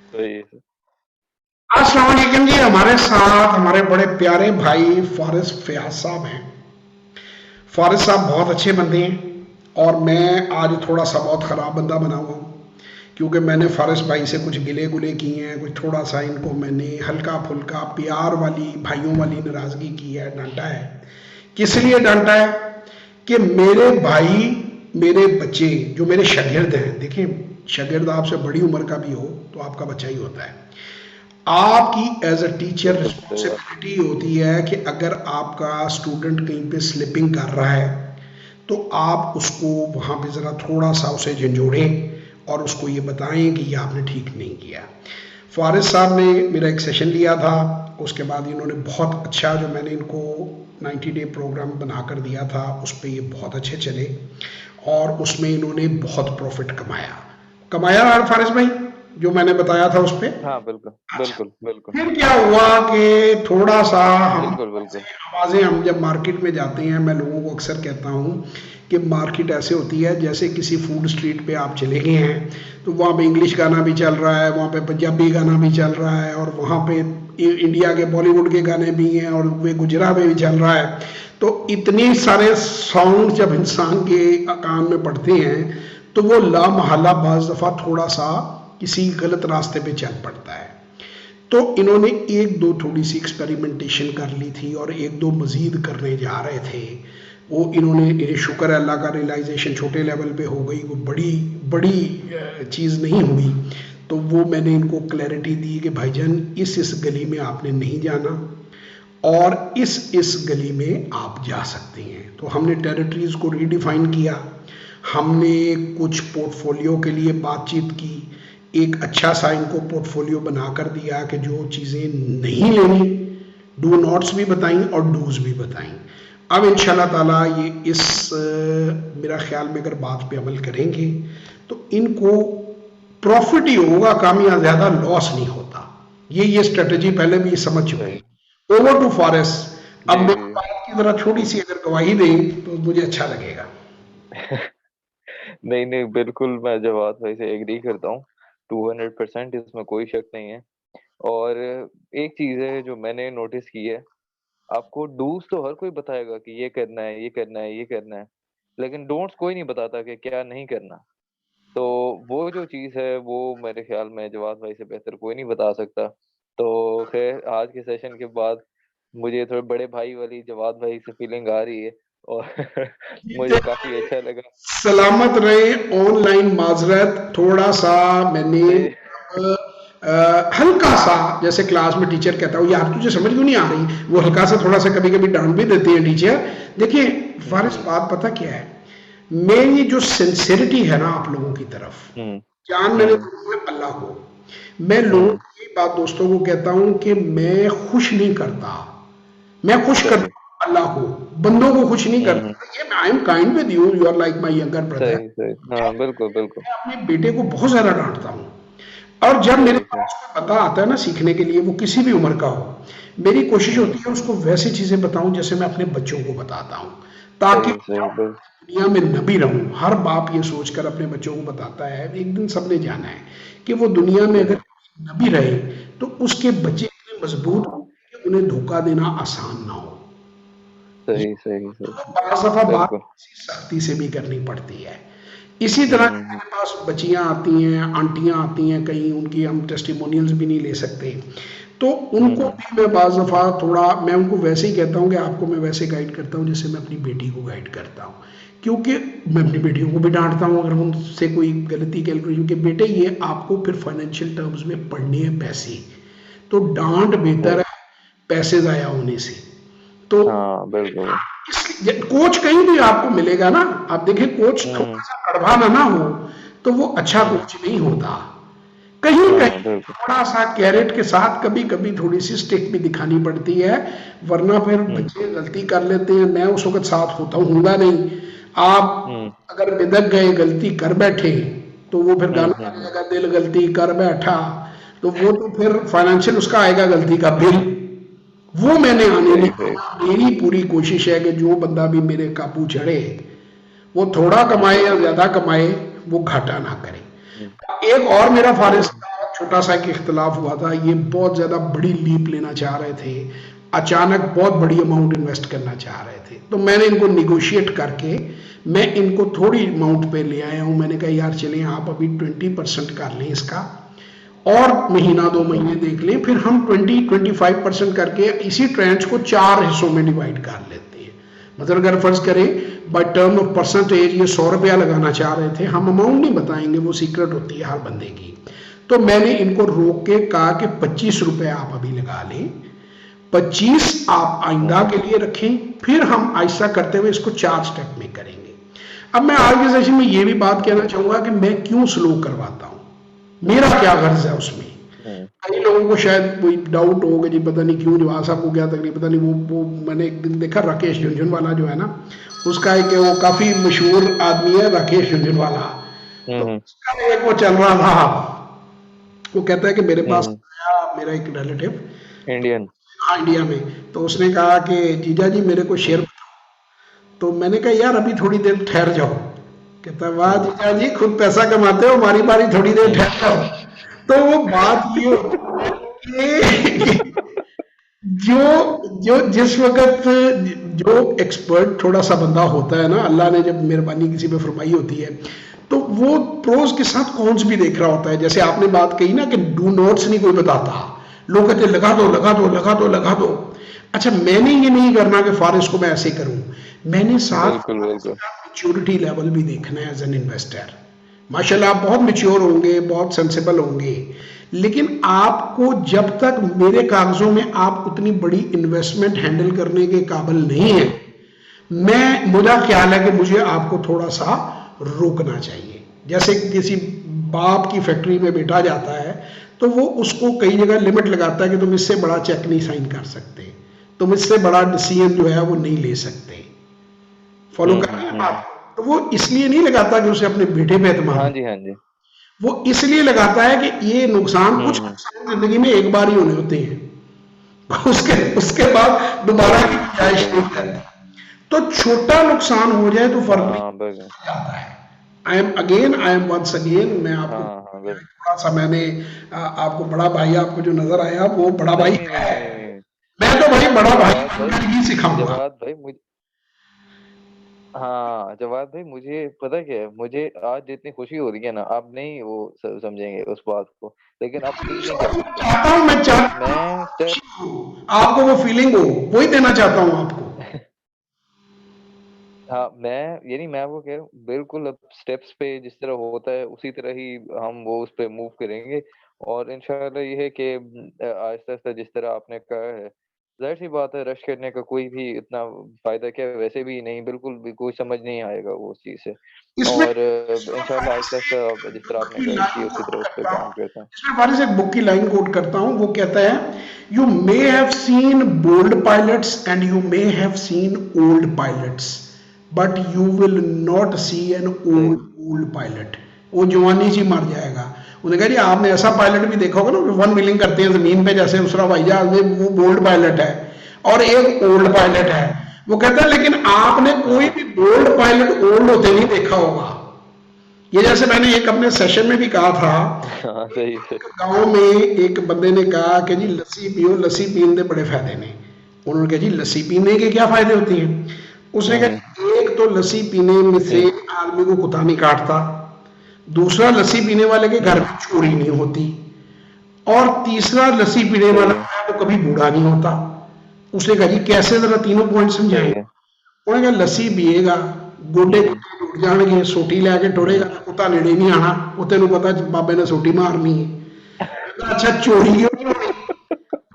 सही है। अस्सलाम वालेकुम जी। हमारे साथ हमारे बड़े प्यारे भाई फारिस फयाज साहब हैं। फारिस साहब बहुत अच्छे बंदे हैं और मैं आज थोड़ा सा बहुत ख़राब बंदा बना हुआ हूँ क्योंकि मैंने फारिस भाई से कुछ गिले गुले किए हैं, कुछ थोड़ा सा इनको मैंने हल्का फुल्का प्यार वाली भाइयों वाली नाराज़गी की है, डांटा है। किस लिए डांटा है कि मेरे भाई, मेरे बच्चे जो मेरे शागिर्द हैं, देखिए शागिर्द आपसे बड़ी उम्र का भी हो तो आपका बच्चा ही होता है। आपकी एज अ टीचर बिल्कुल सही बात। रिस्पॉन्सिबिलिटी होती है कि अगर आपका स्टूडेंट कहीं पे स्लिपिंग कर रहा है तो आप उसको वहाँ पे ज़रा थोड़ा सा उसे झंझोड़ें और उसको ये बताएं कि ये आपने ठीक नहीं किया। फारिस साहब ने मेरा एक सेशन लिया था, उसके बाद इन्होंने बहुत अच्छा, जो मैंने इनको 90 डे प्रोग्राम बना कर दिया था उस पर ये बहुत अच्छे चले और उसमें इन्होंने बहुत प्रॉफिट कमाया। कमाया ना फारिस भाई, जो मैंने बताया था उस पर। हाँ, बिल्कुल, अच्छा, बिल्कुल, बिल्कुल, फिर क्या हुआ कि थोड़ा सा हम बिल्कुल, ऐसे बिल्कुल। आवाज़ें, हम जब मार्केट में जाते हैं, मैं लोगों को अक्सर कहता हूँ कि मार्केट ऐसे होती है जैसे किसी फूड स्ट्रीट पे आप चले गए हैं तो वहाँ पे इंग्लिश गाना भी चल रहा है, वहाँ पे पंजाबी गाना भी चल रहा है और वहाँ पे इंडिया के बॉलीवुड के गाने भी हैं और वे गुजरा में भी चल रहा है। तो इतने सारे साउंड जब इंसान के कान में पड़ते हैं तो वो लामहला बाज दफ़ा थोड़ा सा किसी गलत रास्ते पे चल पड़ता है। तो इन्होंने एक दो थोड़ी सी एक्सपेरिमेंटेशन कर ली थी और एक दो मजीद करने जा रहे थे। वो इन्होंने, ये शुक्र है अल्लाह का, रियलाइजेशन छोटे लेवल पे हो गई, वो बड़ी बड़ी चीज़ नहीं हुई। तो वो मैंने इनको क्लैरिटी दी कि भाईजान इस गली में आपने नहीं जाना और इस गली में आप जा सकते हैं। तो हमने टेरिटरीज को रीडिफाइन किया, हमने कुछ पोर्टफोलियो के लिए बातचीत की, एक अच्छा सा इनको पोर्टफोलियो बना कर दिया कि जो चीज़ें नहीं लेनी, डू नॉट्स भी बताई और डूज भी बताई। अब इंशाल्लाह ताला ये मेरा ख्याल में अगर बात पे अमल करेंगे तो इनको प्रॉफिट ही होगा, कामयाब, ज़्यादा लॉस नहीं होता। ये स्ट्रेटजी पहले भी समझ चुके सही। हैं। Over to forest. अब जी, मेरी जी। बात की तरह थोड़ी सी अगर गवाही दें तो मुझे अच्छा लगेगा। नहीं, नहीं, बिल्कुल मैं जवाद भाई से एग्री करता हूँ, 200% इसमें कोई शक नहीं है। और एक चीज़ है जो मैंने नोटिस की है, आपको डूज़ तो हर कोई बताएगा कि ये करना है, ये करना है, ये करना है, लेकिन डोंट्स कोई नहीं बताता कि क्या नहीं करना। तो वो जो चीज़ है, वो मेरे ख़्याल में जवाद भाई से बेहतर कोई नहीं बता सकता। तो ख़ैर आज के सेशन के बाद मुझे थोड़े बड़े भाई वाली जवाद भाई से फीलिंग आ रही है और मुझे काफ़ी अच्छा लगा। सलामत रहे। ऑनलाइन माजरत थोड़ा सा मैंने जी। हल्का सा, जैसे क्लास में टीचर कहता हूँ यार तुझे समझ क्यों नहीं आ रही, वो हल्का सा थोड़ा सा कभी कभी डांट भी देते हैं टीचर। देखिए फारिस, जी। बात पता क्या है, मेरी जो सिंसेरिटी है ना आप लोगों की तरफ, हुँ, जान मेरे हुँ, दिल में अल्लाह हो। मैं लोगों हुँ, की बात, दोस्तों को कहता हूँ कि मैं खुश नहीं करता, मैं खुश करता सही। हूँ अल्लाह को, बंदों को खुश नहीं हुँ, हुँ, करता। ये I am kind with you, you are like my younger brother. सही, सही। हाँ, बिल्कुल, बिल्कुल। मैं अपने बेटे को बहुत ज़्यादा डांटता हूँ और जब मेरे सही, सही। पास कोई बंदा आता है ना सीखने के लिए, वो किसी भी उम्र का हो, मेरी कोशिश हुँ, होती है उसको वैसी चीज़ें बताऊं जैसे मैं अपने बच्चों को बताता हूँ, ताकि सही, सही, दुनिया में न भी रहूं। हर बाप ये सोचकर अपने बच्चों को बताता है एक दिन सबने जाना है कि वो दुनिया में अगर सही, न भी रहे तो उसके बच्चे इतने मजबूत हों कि उन्हें धोखा देना आसान ना हो। ये सही, सही, सही। तो बाज़ दफ़ा बात बिल्कुल। सख्ती से भी करनी पड़ती है। इसी हुँ, तरह हुँ, हुँ, मेरे पास बच्चियाँ आती हैं, आंटियाँ आती हैं, कहीं उनकी हम टेस्टिमोनियल्स भी नहीं ले सकते। तो हुँ, उनको हुँ, भी मैं बाज़ दफ़ा थोड़ा, मैं उनको वैसे ही कहता हूँ कि आपको मैं वैसे गाइड करता हूँ जैसे मैं अपनी बेटी को गाइड करता हूँ। क्योंकि मैं अपनी बेटियों को भी डाँटता हूँ अगर उनसे कोई गलती कैलकुलेशन, कि बेटे ये आपको फिर फाइनेंशियल टर्म्स में पढ़ने हैं पैसे, तो डाँट बेहतर सही। है पैसे ज़ाया होने से। तो हाँ, बिल्कुल। कोच कहीं भी आपको मिलेगा ना, आप देखिए कोच हुँ, हुँ, थोड़ा सा कड़वा ना हो तो वो अच्छा हुँ, कोच नहीं होता। कहीं हाँ, कहीं बिल्कुल। थोड़ा सा कैरेट के साथ कभी कभी थोड़ी सी स्टिक भी दिखानी पड़ती है, वरना फिर हुँ, बच्चे गलती कर लेते हैं। मैं उस वक्त साथ होता हूँगा नहीं। आप हुँ, अगर बिदक गए, गलती कर बैठे, तो वो फिर हुँ, गाना हुँ, आ हुँ, जाएगा दिल गलती कर बैठा, तो वो तो फिर फाइनेंशियल उसका आएगा गलती का बिल, वो मैंने आने नहीं सही, सही। देना। मेरी पूरी कोशिश है कि जो बंदा भी मेरे काबू चढ़े वो थोड़ा हुँ, कमाए या ज्यादा कमाए, वो घाटा ना करे। हुँ, एक और मेरा फारिस बिल्कुल। छोटा सा एक इख्तलाफ हुआ था, ये बहुत ज़्यादा बड़ी लीप लेना चाह रहे थे, अचानक बहुत बड़ी अमाउंट इन्वेस्ट करना चाह रहे थे, तो मैंने इनको निगोशिएट करके मैं इनको थोड़ी अमाउंट पे ले आया हूँ। मैंने कहा यार चलें आप अभी 20% कर लें इसका, और महीना 2 महीने देख लें, फिर हम 20-25% करके इसी ट्रेंच को 4 हिस्सों में डिवाइड कर लेते हैं। मतलब अगर फर्ज करें बाय टर्म ऑफ परसेंटेज ये 100 रुपया लगाना चाह रहे थे, हम अमाउंट नहीं बताएंगे, वो सीक्रेट होती है हर बंदे की। तो मैंने इनको रोक के कहा कि 25 रुपए आप अभी लगा लें, 25 आप आइंदा के लिए रखें, फिर हम ऐसा करते हुए इसको 4 स्टेप में करेंगे। अब मैं आज के सेशन में ये भी बात कहना चाहूंगा कि मैं क्यों स्लो करवाता हूं, मेरा क्या गर्ज है उसमें। हम्म, कई लोगों को शायद कोई डाउट हो कि जी पता नहीं क्यों जवाब साहब को क्या तकलीफ, पता नहीं वो मैंने एक दिन देखा राकेश झुनझुनवाला जो है ना, उसका एक वो काफी मशहूर आदमी है राकेश झुनझुनवाला। तो हम्म, उसका एक वो चल रहा था, वो कहता है कि मेरे पास हम्म, आया मेरा एक रिलेटिव इंडियन। इंडिया में, तो उसने कहा कि जीजा जी मेरे को शेयर हम्म, बताओ। तो मैंने कहा यार अभी थोड़ी देर ठहर जाओ। कहता वाह हम्म, जीजा जी खुद पैसा कमाते हो, हमारी बारी थोड़ी देर हम्म, ठहर जाओ। तो वो बात ये होती है कि जो जो जिस वक्त जो एक्सपर्ट थोड़ा सा बंदा होता है ना, अल्लाह ने जब मेहरबानी किसी पे फरमाई होती है, तो वो प्रोज के साथ कॉन्स भी देख रहा होता है। जैसे आपने बात कही ना कि डू नोट्स नहीं कोई बताता, लोग कहते हैं लगा दो लगा दो लगा दो लगा दो। अच्छा मैंने ये नहीं करना कि फॉरेस को मैं ऐसे करूं, मैंने साथ बिल्कुल बिल्कुल। मैच्योरिटी लेवल भी देखना है एज एन इन्वेस्टर। माशाल्लाह आप बहुत मैच्योर होंगे, बहुत सेंसिबल होंगे, लेकिन आपको जब तक मेरे कागजों में आप उतनी बड़ी इन्वेस्टमेंट हैंडल करने के काबिल नहीं है, मैं मुझे ख्याल है कि मुझे आपको थोड़ा सा रोकना चाहिए। जैसे किसी बाप की फैक्ट्री में बेटा जाता है, तो वो उसको कई जगह लिमिट लगाता है कि तुम इससे बड़ा चेक नहीं साइन कर सकते, तुम इससे बड़ा डिसीजन जो है वो नहीं ले सकते। फॉलो कर रहे हैं बात। तो वो इसलिए नहीं लगाता कि उसे अपने बेटे पे एतमाद हाँ हो, जी, हाँ जी। वो इसलिए लगाता है कि ये नुकसान, कुछ हम्म, नुकसान जिंदगी में एक बार ही होने होते हैं, उसके उसके बाद दोबारा की गुंजाइश सही नहीं सही। रहती। तो छोटा नुकसान हो जाए तो फर्क नहीं हाँ बिल्कुल। आता है। आई एम वंस अगेन, मैं आपको हाँ हाँ बिल्कुल। थोड़ा सा मैंने आपको बड़ा भाई आपको जो नजर आया वो बड़ा नहीं भाई नहीं नहीं है। नहीं नहीं। मैं तो भाई बड़ा भाई जवाद भाई, बनकर ही सिखाऊंगा। जवाद भाई मुझे, हाँ जवाद भाई मुझे पता क्या है, मुझे आज जितनी खुशी हो रही है ना, आप नहीं वो समझेंगे उस बात को, लेकिन आप फील नहीं कर सकते। चाहता हूँ, मैं चाहता हूँ मैं स्टेप आपको वो फीलिंग हो, वही देना चाहता हूँ आपको। हाँ मैं, यानी मैं आपको कह रहा हूँ बिल्कुल, अब स्टेप्स पे जिस तरह होता है उसी तरह ही हम वो उस पे मूव करेंगे। और इंशाल्लाह ये है कि आहिस्ता आहिस्ता जिस तरह आपने कहा है, जाहिर सी बात है रश करने का कोई भी इतना फायदा क्या है, वैसे भी नहीं, बिल्कुल भी कोई समझ नहीं आएगा वो उस चीज़ से। इसमें और इंशाल्लाह आहिस्ता आहिस्ता जिस तरह आपने की गाइड की लाइन उसी कोट तरह उस पर करता हूँ, काम करते हैं। इसमें वारिस एक बुक की लाइन कोट करता हूँ, वो कहता है you may have seen bold pilots and you may have seen old pilots, but you will not see an सही। Old old pilot. वो जवानी से मर जाएगा। उन्होंने कहा जी आपने ऐसा पायलट भी देखा होगा ना, वन व्हीलिंग करते हैं जमीन पे, जैसे दूसरा हवाई जहाज में, वो बोल्ड पायलट है और एक ओल्ड पायलट है। वो कहता है लेकिन आपने कोई हाँ भी बोल्ड पायलट ओल्ड होते नहीं देखा होगा। ये जैसे मैंने एक अपने सेशन में भी कहा था, हाँ सही सही। गांव में एक बंदे ने कहा कि जी लस्सी पियो, लस्सी पीने के बड़े फायदे ने। उन्होंने कहा जी लस्सी पीने के क्या फायदे होते हैं। उसने हम्म, कहा एक तो लस्सी पीने में से हम्म, आदमी को कुत्ता नहीं काटता, दूसरा लस्सी पीने वाले के घर हम्म, में चोरी नहीं होती, और तीसरा लस्सी पीने सही वाला है, है वो कभी बूढ़ा नहीं होता। उसने कहा जी कैसे, जरा तीनों पॉइंट समझाएं। सही है। उन्होंने कहा लस्सी पिएगा, गोडे हम्म, गोडे टुट जाएंगे, सोटी लैके टुरेगा हम्म, तो कुत्ता नेड़े नहीं आना, वो तेन पता बाबे ने सोटी मारनी है। अच्छा चोरी क्यों नहीं होनी।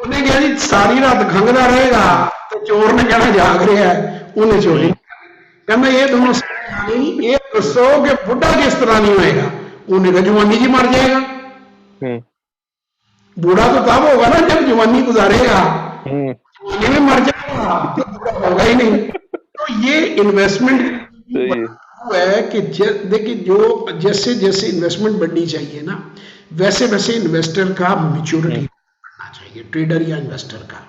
उन्हें कहा जी सारी रात खंगदा रहेगा हम्म, तो चोर ने कहना जाग रहा है, उन्हें चोरी हम्म, नहीं करनी। कहना ये दोनों नहीं, ये दसो कि बुढ़ा किस तरह नहीं होएगा। उन्हें कहा जवानी जी मर जाएगा। हम्म, बूढ़ा तो तब होगा ना जब जवानी गुजारेगा, हम्म, जवानी में मर जाएगा तो बूढ़ा होगा ही नहीं। तो ये इन्वेस्टमेंट सही है। है कि देखिए जो जैसे जैसे इन्वेस्टमेंट बढ़नी चाहिए ना, वैसे वैसे इन्वेस्टर का मैच्योरिटी हम्म, बढ़ना चाहिए, ट्रेडर या इन्वेस्टर का।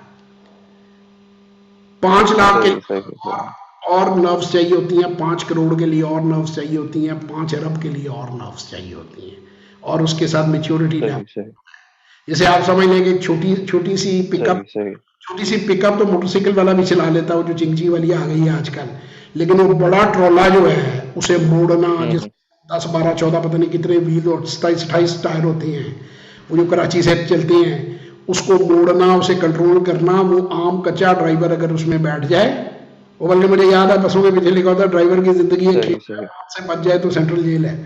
5 लाख के सही लिए सही सही। और नर्व्स चाहिए होती हैं, 5 करोड़ के लिए और नर्व्स चाहिए होती हैं, 5 अरब के लिए और नर्व्स चाहिए होती हैं, और उसके साथ मेच्योरिटी सही लेवल सही। जैसे आप समझ लें कि एक छोटी छोटी सी पिकअप, सही, सही। छोटी सी पिकअप तो मोटरसाइकिल वाला भी चला लेता है, वो जो चिंगजी वाली आ गई है आजकल। लेकिन वो बड़ा ट्रोला जो है उसे मोड़ना, हुँ, जिस हुँ। 10 12 14 पता नहीं कितने व्हील और 27 28 टायर होते हैं, वो जो कराची से चलती हैं, उसको मोड़ना, उसे कंट्रोल करना, वो आम कच्चा ड्राइवर अगर उसमें बैठ जाए, वो बल्कि मुझे याद है बसों के पीछे लिखा होता है ड्राइवर की जिंदगी एक खेल सही, है, सही। हाथ से बच जाए तो सेंट्रल जेल है।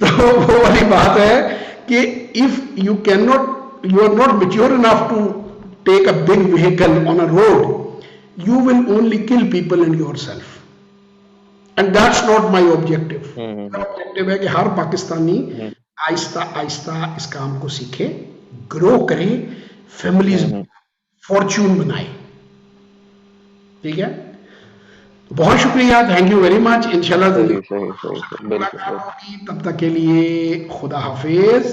तो वो वाली बात है कि if you can not, you are not mature enough to take a big vehicle on a road, you will only kill people and yourself. And that's not my objective. हुँ, हुँ, मेरा हुँ। Objective है कि हर पाकिस्तानी हुँ, आहिस्ता आहिस्ता इस काम को सीखे, ग्रो करे, families, हुँ, हुँ। Fortune बनाए। ठीक है, तो बहुत शुक्रिया, थैंक यू वेरी मच। इंशाल्लाह सही, जिंदगी सही, सही, सही। बिल्कुल, मुलाकात बिल्कुल। होगी, तब तक के लिए खुदा हाफिज।